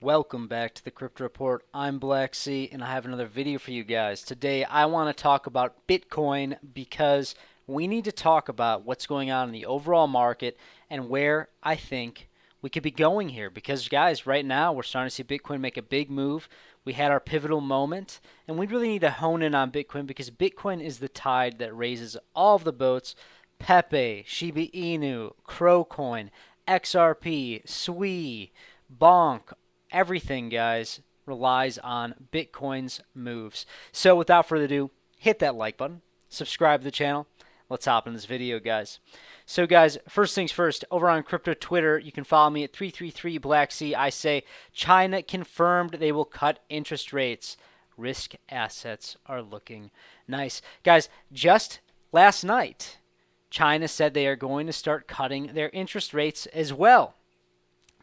Welcome back to the Crypto Report. I'm Black Sea, and I have another video for you guys. Today, I want to talk about Bitcoin because we need to talk about what's going on in the overall market and where I think we could be going here. Because, guys, right now, we're starting to see Bitcoin make a big move. We had our pivotal moment, and we really need to hone in on Bitcoin because Bitcoin is the tide that raises all of the boats. Pepe, Shiba Inu, Crocoin, XRP, SWI, Bonk, everything, guys, relies on Bitcoin's moves. So without further ado, hit that like button, subscribe to the channel. Let's hop in this video, guys. So, guys, first things first, over on crypto Twitter, you can follow me at 333 Black Sea. I say China confirmed they will cut interest rates. Risk assets are looking nice. Guys, just last night, China said they are going to start cutting their interest rates as well.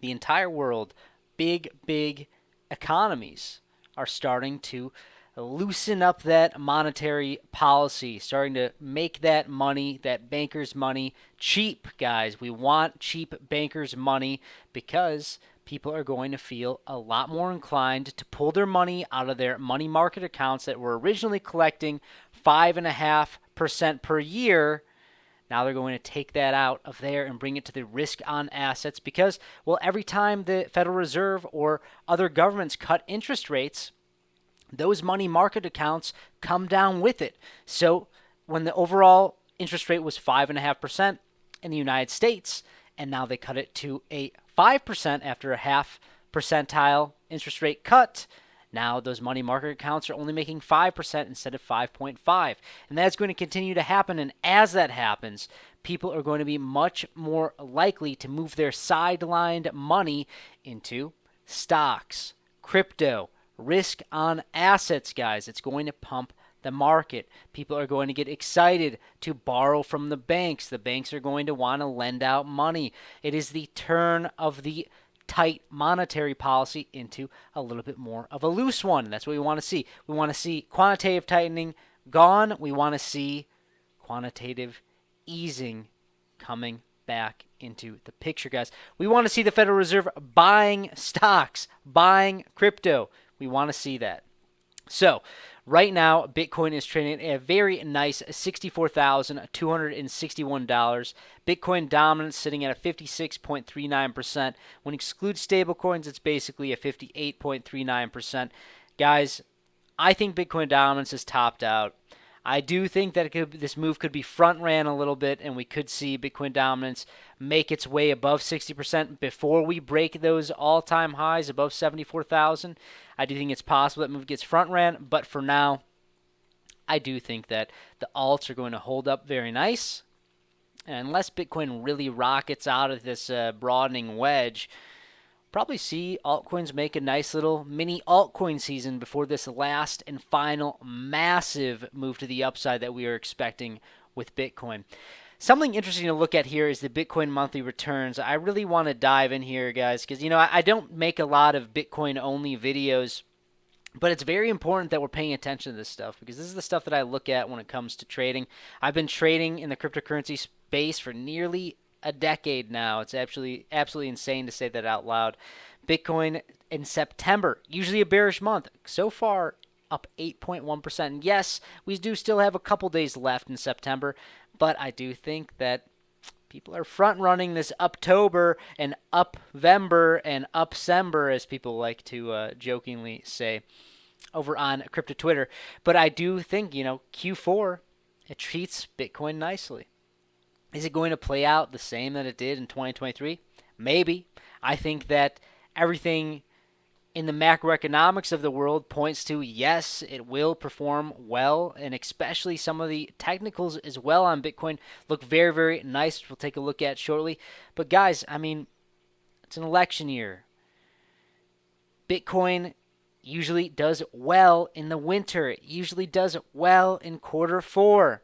The entire world, big economies are starting to loosen up that monetary policy, starting to make that money, that bankers' money, cheap, guys. We want cheap bankers' money because people are going to feel a lot more inclined to pull their money out of their money market accounts that were originally collecting 5.5% per year. Now they're going to take that out of there and bring it to the risk on assets because, well, every time the Federal Reserve or other governments cut interest rates, those money market accounts come down with it. So when the overall interest rate was 5.5% in the United States, and now they cut it to a 5% after a half percentile interest rate cut, now those money market accounts are only making 5% instead of 5.5. And that's going to continue to happen. And as that happens, people are going to be much more likely to move their sidelined money into stocks, crypto, risk on assets, guys. It's going to pump the market. People are going to get excited to borrow from the banks. The banks are going to want to lend out money. It is the turn of the tight monetary policy into a little bit more of a loose one. That's what we want to see. We want to see quantitative tightening gone. We want to see quantitative easing coming back into the picture, guys. We want to see the Federal Reserve buying stocks, buying crypto. We want to see that. So right now, Bitcoin is trading at a very nice $64,261. Bitcoin dominance sitting at a 56.39%. When you exclude stablecoins, it's basically a 58.39%. Guys, I think Bitcoin dominance is topped out. I do think that this move could be front ran a little bit, and we could see Bitcoin dominance make its way above 60% before we break those all-time highs above 74,000. I do think it's possible that move gets front ran, but for now, I do think that the alts are going to hold up very nice. And unless Bitcoin really rockets out of this broadening wedge, probably see altcoins make a nice little mini altcoin season before this last and final massive move to the upside that we are expecting with Bitcoin. Something interesting to look at here is the Bitcoin monthly returns. I really want to dive in here, guys, because, I don't make a lot of Bitcoin-only videos, but it's very important that we're paying attention to this stuff because this is the stuff that I look at when it comes to trading. I've been trading in the cryptocurrency space for nearly a decade now. It's absolutely insane to say that out loud. Bitcoin in September, usually a bearish month, so far up 8.1%. And yes, we do still have a couple days left in September, but I do think that people are front-running this Uptober and Upvember and Upsember, as people like to jokingly say over on crypto Twitter. But I do think, Q4, it treats Bitcoin nicely. Is it going to play out the same that it did in 2023? Maybe. I think that everything in the macroeconomics of the world points to, yes, it will perform well, and especially some of the technicals as well on Bitcoin look very, very nice, which we'll take a look at shortly. But guys, it's an election year. Bitcoin usually does well in the winter. It usually does well in Q4.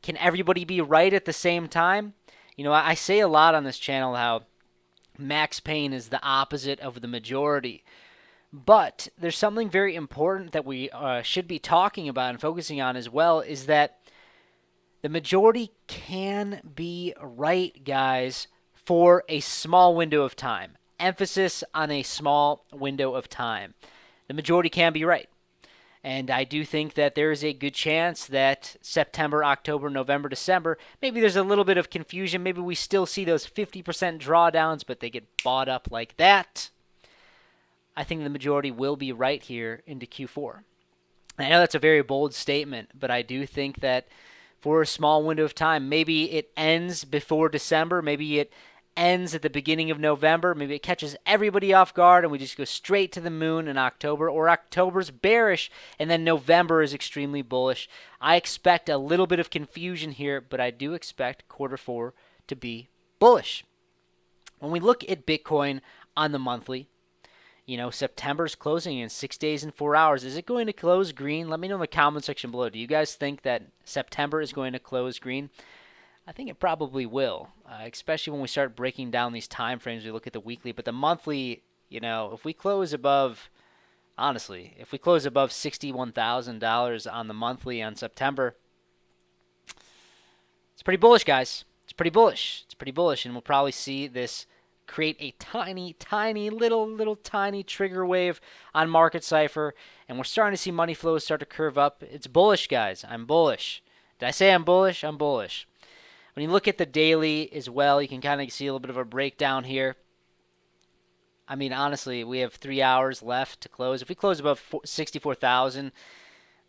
Can everybody be right at the same time? I say a lot on this channel how max pain is the opposite of the majority. But there's something very important that we should be talking about and focusing on as well, is that the majority can be right, guys, for a small window of time. emphasis on a small window of time. The majority can be right. And I do think that there is a good chance that September, October, November, December, maybe there's a little bit of confusion. Maybe we still see those 50% drawdowns, but they get bought up like that. I think the majority will be right here into Q4. I know that's a very bold statement, but I do think that for a small window of time, maybe it ends before December, maybe it ends at the beginning of November, maybe it catches everybody off guard and we just go straight to the moon in October, or October's bearish and then November is extremely bullish. I expect a little bit of confusion here, but I do expect Q4 to be bullish. When we look at Bitcoin on the monthly, September's closing in 6 days and 4 hours. Is it going to close green? Let me know in the comment section below. Do you guys think that September is going to close green? I think it probably will, especially when we start breaking down these time frames. We look at the weekly, but the monthly, if we close above, honestly, if we close above $61,000 on the monthly on September, it's pretty bullish, guys. It's pretty bullish. It's pretty bullish, and we'll probably see this create a tiny, little tiny trigger wave on Market Cypher, and we're starting to see money flows start to curve up. It's bullish, guys. I'm bullish. Did I say I'm bullish? I'm bullish. When you look at the daily as well, you can kind of see a little bit of a breakdown here. I mean, honestly, we have 3 hours left to close. If we close above 64,000,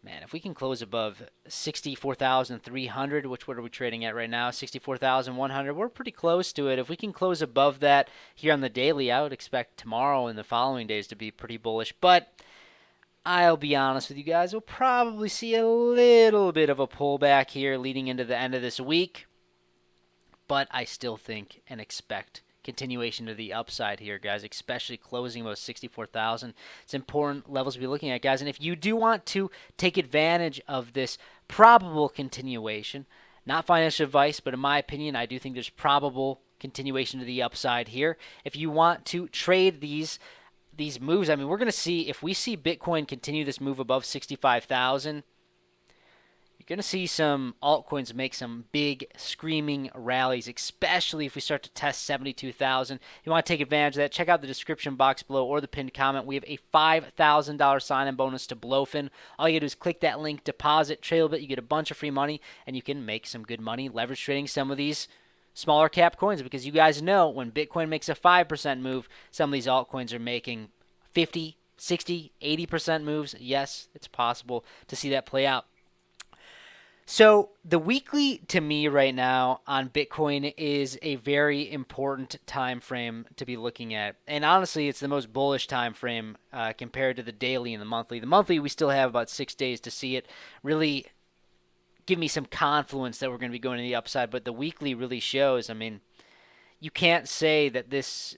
man, if we can close above 64,300, which what are we trading at right now? 64,100. We're pretty close to it. If we can close above that here on the daily, I would expect tomorrow and the following days to be pretty bullish. But I'll be honest with you guys, we'll probably see a little bit of a pullback here leading into the end of this week. But I still think and expect continuation to the upside here, guys, especially closing about 64,000. It's important levels to be looking at, guys. And if you do want to take advantage of this probable continuation, not financial advice, but in my opinion, I do think there's probable continuation to the upside here. If you want to trade these moves, I mean, we're going to see, if we see Bitcoin continue this move above 65,000, you're going to see some altcoins make some big screaming rallies, especially if we start to test 72,000. If you want to take advantage of that, check out the description box below or the pinned comment. We have a $5,000 sign-in bonus to Blowfin. All you got to do is click that link, deposit, trade a little bit. You get a bunch of free money, and you can make some good money leverage trading some of these smaller cap coins, because you guys know when Bitcoin makes a 5% move, some of these altcoins are making 50, 60, 80% moves. Yes, it's possible to see that play out. So the weekly to me right now on Bitcoin is a very important time frame to be looking at. And honestly, it's the most bullish time frame compared to the daily and the monthly. The monthly, we still have about 6 days to see it really give me some confluence that we're going to be going to the upside. But the weekly really shows, I mean, you can't say that this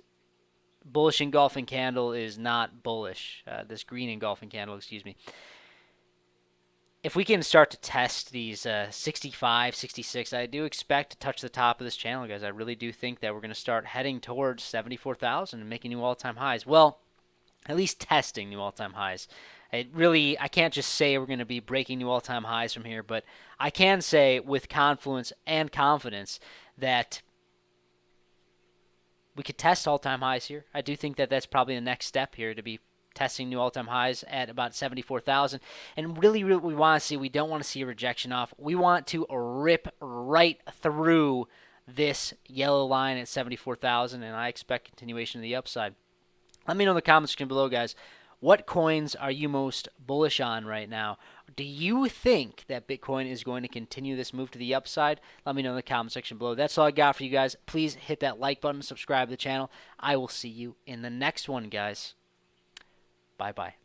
bullish engulfing candle is not bullish. This green engulfing candle, excuse me. If we can start to test these 65, 66, I do expect to touch the top of this channel, guys. I really do think that we're going to start heading towards 74,000 and making new all-time highs. Well, at least testing new all-time highs. I can't just say we're going to be breaking new all-time highs from here, but I can say with confluence and confidence that we could test all-time highs here. I do think that that's probably the next step here, to be testing new all-time highs at about 74,000. And really what we want to see, we don't want to see a rejection off. We want to rip right through this yellow line at 74,000, and I expect continuation of the upside. Let me know in the comments section below, guys. What coins are you most bullish on right now? Do you think that Bitcoin is going to continue this move to the upside? Let me know in the comment section below. That's all I got for you guys. Please hit that like button, subscribe to the channel. I will see you in the next one, guys. Bye-bye.